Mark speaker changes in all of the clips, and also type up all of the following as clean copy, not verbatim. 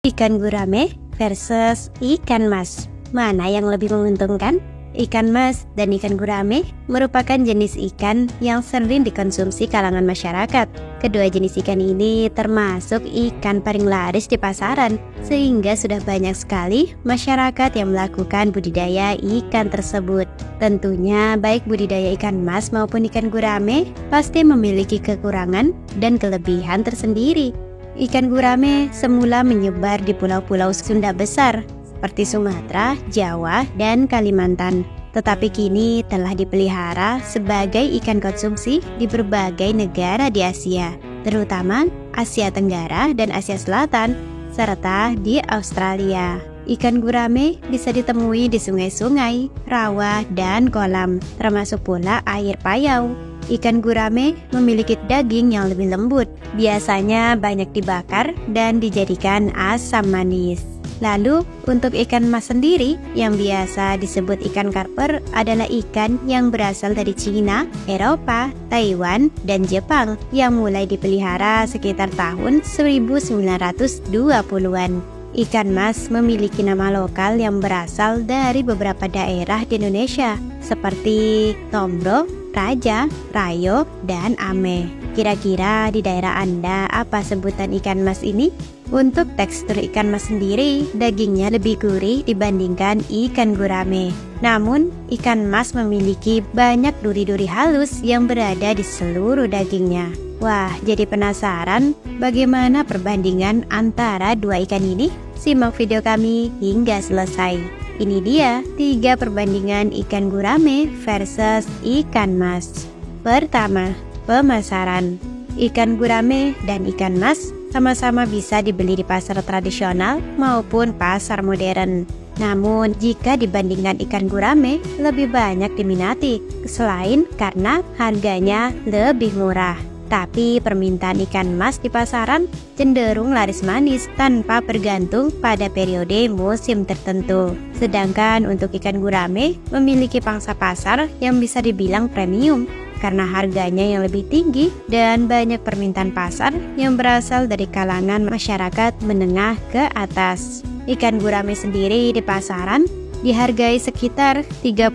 Speaker 1: Ikan gurame versus ikan mas, mana yang lebih menguntungkan? Ikan mas dan ikan gurame merupakan jenis ikan yang sering dikonsumsi kalangan masyarakat. Kedua jenis ikan ini termasuk ikan paling laris di pasaran, sehingga sudah banyak sekali masyarakat yang melakukan budidaya ikan tersebut. Tentunya baik budidaya ikan mas maupun ikan gurame pasti memiliki kekurangan dan kelebihan tersendiri. Ikan gurame semula menyebar di pulau-pulau Sunda besar seperti Sumatera, Jawa, dan Kalimantan. Tetapi kini telah dipelihara sebagai ikan konsumsi di berbagai negara di Asia, terutama Asia Tenggara dan Asia Selatan, serta di Australia. Ikan gurame bisa ditemui di sungai-sungai, rawa, dan kolam, termasuk pula air payau. Ikan gurame memiliki daging yang lebih lembut, biasanya banyak dibakar dan dijadikan asam manis. Lalu untuk ikan mas sendiri yang biasa disebut ikan karper adalah ikan yang berasal dari Cina, Eropa, Taiwan, dan Jepang yang mulai dipelihara sekitar tahun 1920-an. Ikan mas memiliki nama lokal yang berasal dari beberapa daerah di Indonesia seperti Tombro, Raja, Rayo, dan Ame. Kira-kira di daerah Anda apa sebutan ikan mas ini? Untuk tekstur ikan mas sendiri, dagingnya lebih gurih dibandingkan ikan gurame. Namun, ikan mas memiliki banyak duri-duri halus yang berada di seluruh dagingnya. Wah, jadi penasaran bagaimana perbandingan antara dua ikan ini? Simak video kami hingga selesai. Ini dia 3 perbandingan ikan gurame versus ikan mas. Pertama, pemasaran. Ikan gurame dan ikan mas sama-sama bisa dibeli di pasar tradisional maupun pasar modern. Namun, jika dibandingkan ikan gurame lebih banyak diminati, selain karena harganya lebih murah. Tapi permintaan ikan mas di pasaran cenderung laris manis tanpa bergantung pada periode musim tertentu. Sedangkan untuk ikan gurame memiliki pangsa pasar yang bisa dibilang premium karena harganya yang lebih tinggi dan banyak permintaan pasar yang berasal dari kalangan masyarakat menengah ke atas. Ikan gurame sendiri di pasaran dihargai sekitar 30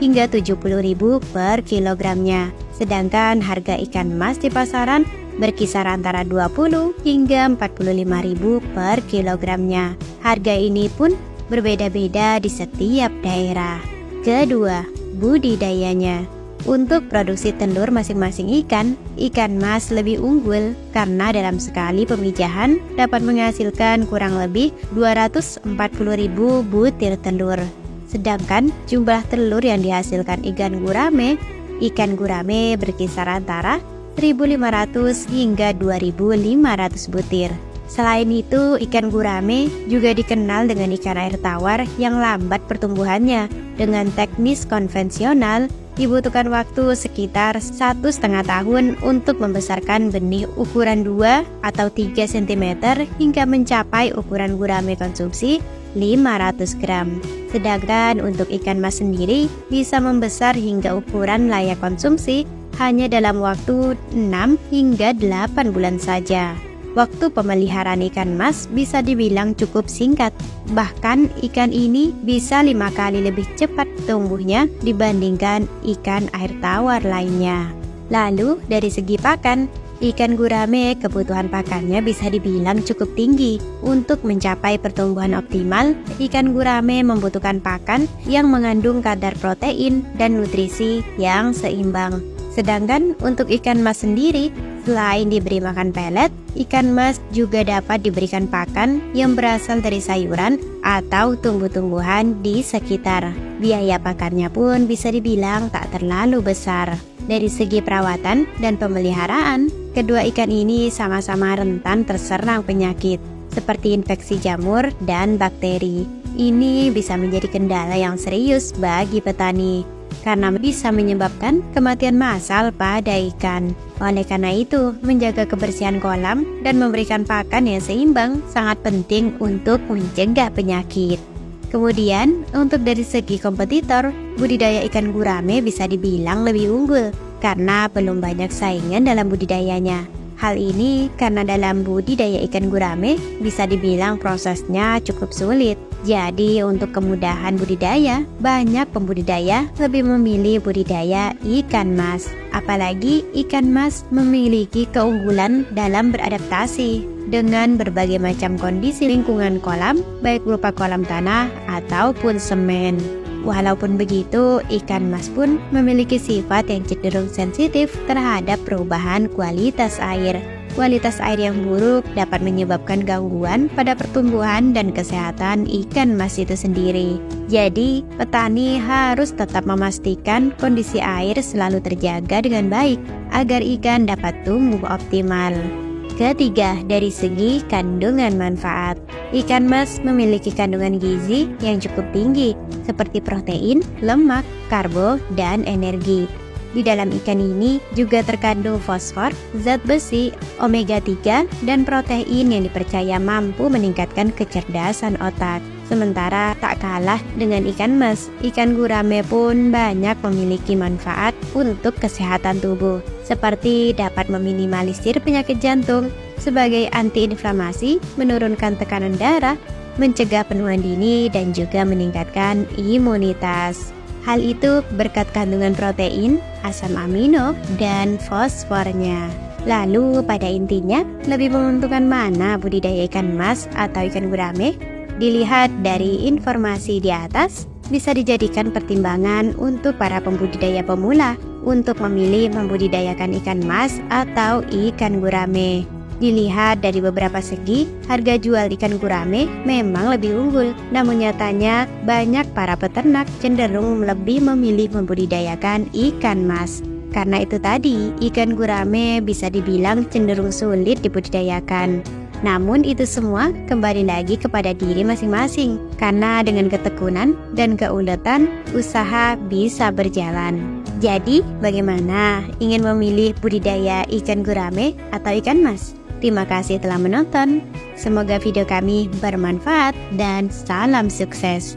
Speaker 1: hingga 70 ribu per kilogramnya. Sedangkan harga ikan mas di pasaran berkisar antara 20 hingga 45 ribu per kilogramnya. Harga ini pun berbeda-beda di setiap daerah. Kedua, budidayanya. Untuk produksi telur masing-masing ikan mas lebih unggul karena dalam sekali pemijahan dapat menghasilkan kurang lebih 240 ribu butir telur. Sedangkan jumlah telur yang dihasilkan ikan gurame berkisar antara 1.500 hingga 2.500 butir. Selain itu, ikan gurame juga dikenal dengan ikan air tawar yang lambat pertumbuhannya. Dengan teknis konvensional, dibutuhkan waktu sekitar 1,5 tahun untuk membesarkan benih ukuran 2 atau 3 cm hingga mencapai ukuran gurame konsumsi 500 gram. Sedangkan untuk ikan mas sendiri bisa membesar hingga ukuran layak konsumsi hanya dalam waktu 6 hingga 8 bulan saja. Waktu pemeliharaan ikan mas bisa dibilang cukup singkat. Bahkan ikan ini bisa 5 kali lebih cepat tumbuhnya dibandingkan ikan air tawar lainnya. Lalu dari segi pakan, ikan gurame kebutuhan pakannya bisa dibilang cukup tinggi. Untuk mencapai pertumbuhan optimal, ikan gurame membutuhkan pakan yang mengandung kadar protein dan nutrisi yang seimbang. Sedangkan untuk ikan mas sendiri, selain diberi makan pelet, ikan mas juga dapat diberikan pakan yang berasal dari sayuran atau tumbuh-tumbuhan di sekitar. Biaya pakannya pun bisa dibilang tak terlalu besar. Dari segi perawatan dan pemeliharaan, kedua ikan ini sama-sama rentan terserang penyakit seperti infeksi jamur dan bakteri. Ini bisa menjadi kendala yang serius bagi petani karena bisa menyebabkan kematian massal pada ikan. Oleh karena itu, menjaga kebersihan kolam dan memberikan pakan yang seimbang sangat penting untuk mencegah penyakit. Kemudian, untuk dari segi kompetitor, budidaya ikan gurame bisa dibilang lebih unggul karena belum banyak saingan dalam budidayanya. Hal ini karena dalam budidaya ikan gurame bisa dibilang prosesnya cukup sulit. Jadi untuk kemudahan budidaya, banyak pembudidaya lebih memilih budidaya ikan mas. Apalagi ikan mas memiliki keunggulan dalam beradaptasi dengan berbagai macam kondisi lingkungan kolam, baik berupa kolam tanah ataupun semen. Walaupun begitu, ikan mas pun memiliki sifat yang cenderung sensitif terhadap perubahan kualitas air. Kualitas air yang buruk dapat menyebabkan gangguan pada pertumbuhan dan kesehatan ikan mas itu sendiri. Jadi, petani harus tetap memastikan kondisi air selalu terjaga dengan baik agar ikan dapat tumbuh optimal. Ketiga, dari segi kandungan manfaat. Ikan mas memiliki kandungan gizi yang cukup tinggi, seperti protein, lemak, karbo, dan energi. Di dalam ikan ini juga terkandung fosfor, zat besi, omega 3, dan protein yang dipercaya mampu meningkatkan kecerdasan otak. Sementara tak kalah dengan ikan mas, ikan gurame pun banyak memiliki manfaat untuk kesehatan tubuh, seperti dapat meminimalisir penyakit jantung, sebagai antiinflamasi, menurunkan tekanan darah, mencegah penuaan dini, dan juga meningkatkan imunitas. Hal itu berkat kandungan protein, asam amino, dan fosfornya. Lalu pada intinya, lebih menguntungkan mana budidaya ikan mas atau ikan gurame? Dilihat dari informasi di atas, bisa dijadikan pertimbangan untuk para pembudidaya pemula untuk memilih membudidayakan ikan mas atau ikan gurame. Dilihat dari beberapa segi, harga jual ikan gurame memang lebih unggul. Namun nyatanya banyak para peternak cenderung lebih memilih membudidayakan ikan mas. Karena itu tadi, ikan gurame bisa dibilang cenderung sulit dibudidayakan. Namun itu semua kembali lagi kepada diri masing-masing. Karena dengan ketekunan dan keuletan, usaha bisa berjalan. Jadi, bagaimana? Ingin memilih budidaya ikan gurame atau ikan mas? Terima kasih telah menonton. Semoga video kami bermanfaat dan salam sukses.